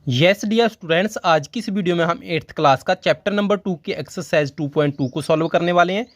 Yes dear students, आज की इस वीडियो में हम 8th क्लास का चैप्टर नंबर 2 की एक्सरसाइज 2.2 को सॉल्व करने वाले हैं।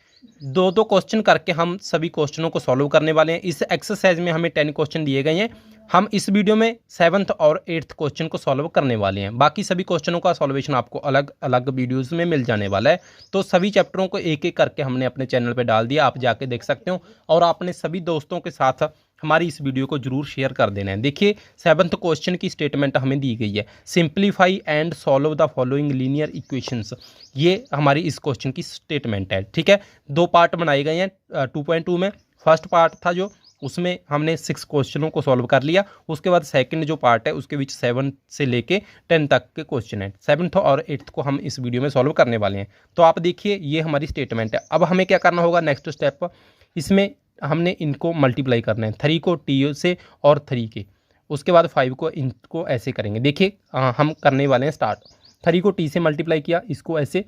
दो दो क्वेश्चन करके हम सभी क्वेश्चनों को सॉल्व करने वाले हैं। इस एक्सरसाइज में हमें 10 क्वेश्चन दिए गए हैं। हम इस वीडियो में 7th और 8th क्वेश्चन को सॉल्व करने वाले हैं। बाकी सभी क्वेश्चनों का सॉल्वेशन आपको अलग अलग वीडियोज़ में मिल जाने वाला है। तो सभी चैप्टरों को एक एक करके हमने अपने चैनल पर डाल दिया, आप जाके देख सकते हो। और आपने सभी दोस्तों के साथ हमारी इस वीडियो को जरूर शेयर कर देना है। देखिए 7th क्वेश्चन की स्टेटमेंट हमें दी गई है, simplify and solve the following linear equations. ये हमारी इस क्वेश्चन की स्टेटमेंट है। ठीक है, दो पार्ट बनाए गए हैं 2.2 में। फर्स्ट पार्ट था जो, उसमें हमने 6 क्वेश्चनों को सॉल्व कर लिया। उसके बाद सेकंड जो पार्ट है उसके बीच 7 से लेके 10 तक के क्वेश्चन है। 7th और 8th को हम इस वीडियो में सॉल्व करने वाले हैं। तो आप देखिए ये हमारी स्टेटमेंट है। अब हमें क्या करना होगा, नेक्स्ट स्टेप, इसमें हमने इनको मल्टीप्लाई करना है, 3 को टी से और 3 के, उसके बाद 5 को इनको ऐसे करेंगे। देखिए हम करने वाले हैं स्टार्ट। 3 को टी से मल्टीप्लाई किया, इसको ऐसे,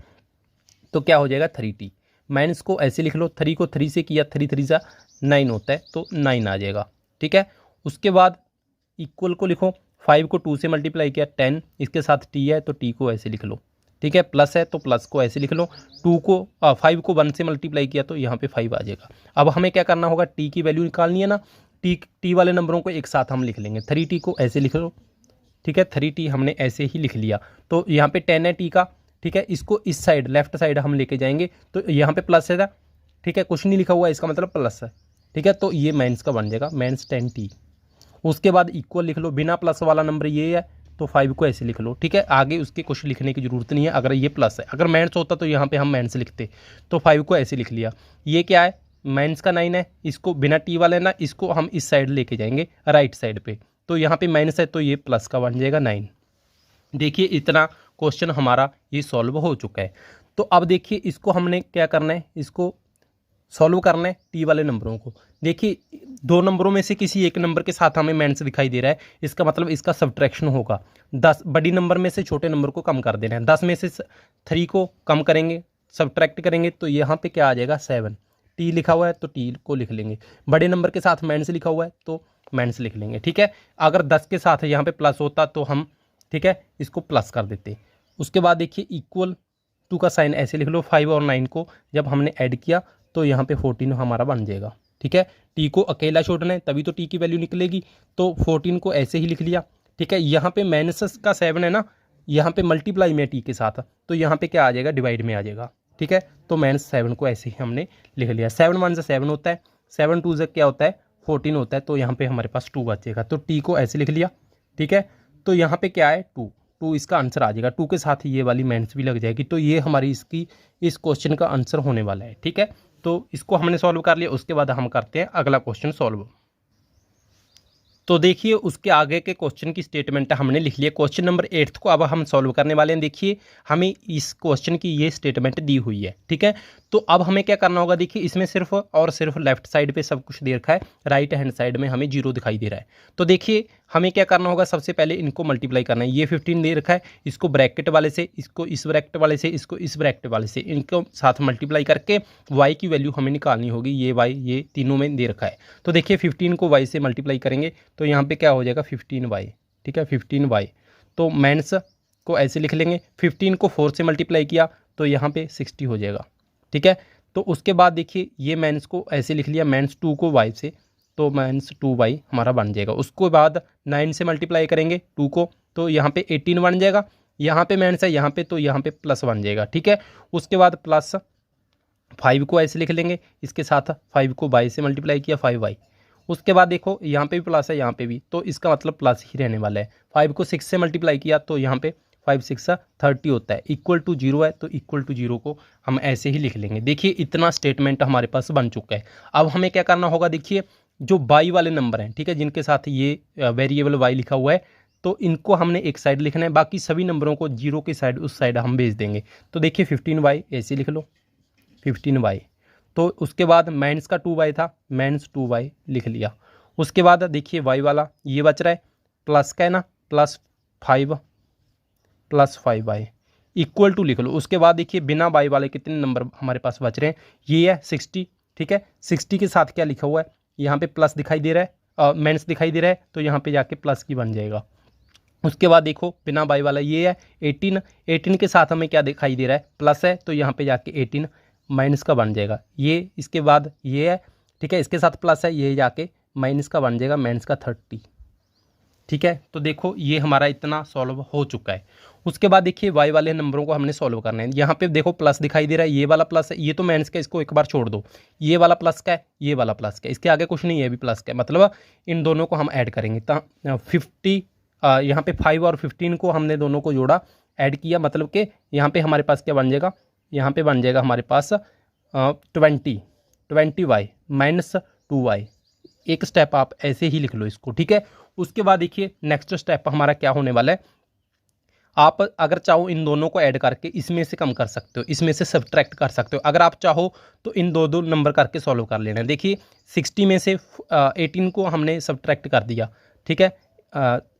तो क्या हो जाएगा 3t। माइनस को ऐसे लिख लो, 3 को 3 से किया, 3 3 सा 9 होता है, तो 9 आ जाएगा। ठीक है, उसके बाद इक्वल को लिखो, 5 को 2 से मल्टीप्लाई किया 10, इसके साथ t है तो t को ऐसे लिख लो। ठीक है, प्लस है तो प्लस को ऐसे लिख लो। 5 को 1 से मल्टीप्लाई किया तो यहाँ पे 5 आ जाएगा। अब हमें क्या करना होगा, t की वैल्यू निकालनी है ना। t वाले नंबरों को एक साथ हम लिख लेंगे। 3t को ऐसे लिख लो। ठीक है, 3t हमने ऐसे ही लिख लिया। तो यहाँ पे 10 है t का। ठीक है, इसको इस साइड लेफ्ट साइड हम लेके जाएंगे तो यहाँ पे प्लस है। ठीक है, कुछ नहीं लिखा हुआ है, इसका मतलब प्लस है। ठीक है, तो ये माइनस का बन जाएगा, माइनस 10t। उसके बाद इक्वल लिख लो, बिना प्लस वाला नंबर ये है तो 5 को ऐसे लिख लो। ठीक है, आगे उसके कुछ लिखने की जरूरत नहीं है। अगर ये प्लस है, अगर माइनस होता तो यहाँ पे हम माइनस लिखते, तो 5 को ऐसे लिख लिया। ये क्या है, माइनस का 9 है, इसको बिना टी वाले ना, इसको हम इस साइड लेके जाएंगे राइट साइड पे, तो यहाँ पे माइनस है तो ये प्लस का बन जाएगा 9। देखिए इतना क्वेश्चन हमारा ये सॉल्व हो चुका है। तो अब देखिए इसको हमने क्या करना है, इसको सॉल्व करना है टी वाले नंबरों को। देखिए दो नंबरों में से किसी एक नंबर के साथ हमें माइनस दिखाई दे रहा है, इसका मतलब इसका सब्ट्रैक्शन होगा। 10 बड़ी नंबर में से छोटे नंबर को कम कर देना है। 10 में से 3 को कम करेंगे, सब्ट्रैक्ट करेंगे तो यहाँ पे क्या आ जाएगा 7। टी लिखा हुआ है तो टी को लिख लेंगे। बड़े नंबर के साथ माइनस लिखा हुआ है तो माइनस लिख लेंगे। ठीक है, अगर 10 के साथ यहाँ पे प्लस होता तो हम, ठीक है, इसको प्लस कर देते। उसके बाद देखिए इक्वल टू का साइन ऐसे लिख लो। 5 और 9 को जब हमने ऐड किया तो यहाँ पे 14 हमारा बन जाएगा। ठीक है, टी को अकेला छोड़ना है तभी तो टी की वैल्यू निकलेगी, तो 14 को ऐसे ही लिख लिया। ठीक है, यहाँ पे माइनस का 7 है ना, यहाँ पे मल्टीप्लाई में टी के साथ, तो यहाँ पे क्या आ जाएगा, डिवाइड में आ जाएगा। ठीक है, तो -7 को ऐसे ही हमने लिख लिया। 7 1 से 7 होता है, 7 2 से क्या होता है 14 होता है, तो यहाँ पे हमारे पास 2 बचेगा, तो टी को ऐसे लिख लिया। ठीक है, तो यहाँ पे क्या है 2 इसका आंसर आ जाएगा। 2 के साथ ये वाली माइनस भी लग जाएगी, तो ये हमारी इस क्वेश्चन का आंसर होने वाला है। ठीक है, तो इसको हमने सॉल्व कर लिया। उसके बाद हम करते हैं अगला क्वेश्चन सॉल्व। तो देखिए उसके आगे के क्वेश्चन की स्टेटमेंट हमने लिख लिया। क्वेश्चन नंबर 8 को अब हम सॉल्व करने वाले हैं। देखिए हमें इस क्वेश्चन की ये स्टेटमेंट दी हुई है। ठीक है, तो अब हमें क्या करना होगा, देखिए इसमें सिर्फ और सिर्फ लेफ्ट साइड पे सब कुछ दे रखा है, राइट हैंड साइड में हमें 0 दिखाई दे रहा है। तो देखिए हमें क्या करना होगा, सबसे पहले इनको मल्टीप्लाई करना है। ये 15 दे रखा है, इसको ब्रैकेट वाले से, इसको इस ब्रैकेट वाले से, इसको इस ब्रैकेट वाले से, इनको साथ मल्टीप्लाई करके y की वैल्यू हमें निकालनी होगी। ये y ये तीनों में दे रखा है। तो देखिए 15 को y से मल्टीप्लाई करेंगे तो यहाँ पे क्या हो जाएगा 15y। ठीक है, 15y, तो माइनस को ऐसे लिख लेंगे। 15 को 4 से मल्टीप्लाई किया तो यहाँ पे 60 हो जाएगा। ठीक है, तो उसके बाद देखिए ये माइनस को ऐसे लिख लिया, -2 को y से, तो -2y हमारा बन जाएगा। उसके बाद 9 से मल्टीप्लाई करेंगे 2 को, तो यहाँ पे 18 बन जाएगा। यहाँ पे माइनस है यहाँ पे, तो यहाँ पे प्लस बन जाएगा। ठीक है, उसके बाद प्लस 5 को ऐसे लिख लेंगे, इसके साथ 5 को y से मल्टीप्लाई किया 5y। उसके बाद देखो यहाँ पे भी प्लस है यहाँ पे भी, तो इसका मतलब प्लस ही रहने वाला है। 5 को 6 से मल्टीप्लाई किया तो यहाँ पे 5 6 30 होता है, इक्वल टू 0 है, तो इक्वल टू 0 को हम ऐसे ही लिख लेंगे। देखिए इतना स्टेटमेंट हमारे पास बन चुका है। अब हमें क्या करना होगा, देखिए जो बाई वाले नंबर हैं, ठीक है, जिनके साथ ये वेरिएबल वाई लिखा हुआ है, तो इनको हमने एक साइड लिखना है, बाकी सभी नंबरों को 0 की साइड उस साइड हम भेज देंगे। तो देखिए 15y ऐसे लिख लो, 15y, तो उसके बाद माइनस का 2y था, -2y लिख लिया। उसके बाद देखिए y वाला ये बच रहा है, प्लस का है ना, +5 +5y इक्वल टू लिख लो। उसके बाद देखिए बिना y वाले कितने नंबर हमारे पास बच रहे हैं, ये है 60। ठीक है, 60 के साथ क्या लिखा हुआ है, यहाँ पे प्लस दिखाई दे रहा है, माइनस दिखाई दे रहा है, तो यहाँ पे जाके प्लस की बन जाएगा। उसके बाद देखो बिना बाई वाला ये है 18, 18 के साथ हमें क्या दिखाई दे रहा है, प्लस है, तो यहाँ पे जाके 18 माइनस का बन जाएगा ये। इसके बाद ये है, ठीक है, इसके साथ प्लस है, ये जाके माइनस का बन जाएगा, माइनस का 30, ठीक है। तो देखो ये हमारा इतना सॉल्व हो चुका है। उसके बाद देखिए वाई वाले नंबरों को हमने सॉल्व करना है। यहाँ पे देखो प्लस दिखाई दे रहा है, ये वाला प्लस है, ये तो माइनस का, इसको एक बार छोड़ दो। ये वाला प्लस का है, ये वाला प्लस का है, इसके आगे कुछ नहीं है, ये भी प्लस का है, मतलब इन दोनों को हम ऐड करेंगे। तो 50 यहाँ पे 5 और 15 को हमने दोनों को जोड़ा, ऐड किया, मतलब कि यहाँ पे हमारे पास क्या बन जाएगा, यहाँ पे बन जाएगा हमारे पास 20y माइनस 2y। एक स्टेप आप ऐसे ही लिख लो इसको, ठीक है। उसके बाद देखिए नेक्स्ट स्टेप हमारा क्या होने वाला है, आप अगर चाहो इन दोनों को ऐड करके इसमें से कम कर सकते हो, इसमें से सब्ट्रैक्ट कर सकते हो। अगर आप चाहो तो इन दो नंबर करके सॉल्व कर लेना। देखिए 60 में से 18 को हमने सब्ट्रैक्ट कर दिया, ठीक है,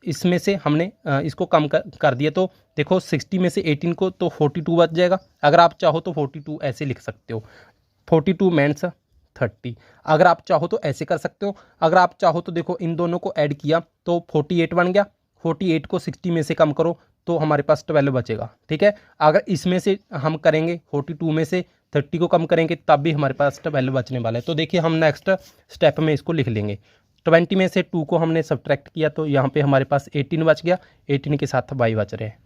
इसमें से हमने इसको कम कर दिया, तो देखो 60 में से 18 को तो 42 बच जाएगा। अगर आप चाहो तो 42 ऐसे लिख सकते हो, 42 माइनस 30। अगर आप चाहो तो ऐसे कर सकते हो, अगर आप चाहो तो देखो इन दोनों को ऐड किया तो 48 बन गया, 48 को 60 में से कम करो तो हमारे पास 12 बचेगा, ठीक है। अगर इसमें से हम करेंगे 42 में से 30 को कम करेंगे तब भी हमारे पास 12 बचने वाला है। तो देखिए हम नेक्स्ट स्टेप में इसको लिख लेंगे। 20 में से 2 को हमने सब्ट्रैक्ट किया तो यहाँ पे हमारे पास 18 बच गया, 18 के साथ y बच रहे हैं।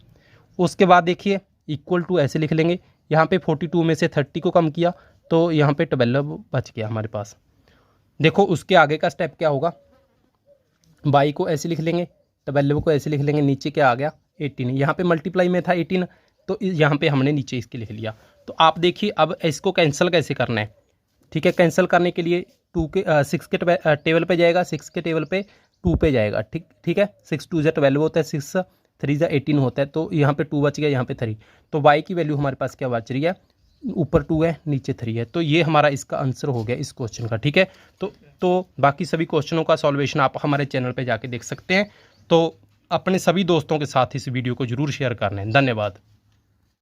उसके बाद देखिए इक्वल टू ऐसे लिख लेंगे, यहाँ पे 42 में से 30 को कम किया तो यहाँ पे 12 बच गया हमारे पास। देखो उसके आगे का स्टेप क्या होगा, y को ऐसे लिख लेंगे, 12 को ऐसे लिख लेंगे, नीचे क्या आ गया 18, यहाँ पे मल्टीप्लाई में था 18 तो यहाँ पे हमने नीचे इसके लिख लिया। तो आप देखिए अब इसको कैंसिल कैसे करना है, ठीक है। कैंसिल करने के लिए 6 के टेबल पे जाएगा, 6 के टेबल पे 2 पे जाएगा, ठीक है। 6 2 जा 12 होता है, 6 3 जा 18 होता है, तो यहाँ पे 2 बच गया, यहाँ पे 3। तो y की वैल्यू हमारे पास क्या बच रही है, ऊपर 2 है नीचे 3 है। तो ये हमारा इसका आंसर हो गया इस क्वेश्चन का, ठीक है। तो बाकी सभी क्वेश्चनों का सॉल्वेशन आप हमारे चैनल पे जाके देख सकते हैं। तो अपने सभी दोस्तों के साथ इस वीडियो को जरूर शेयर करना है। धन्यवाद।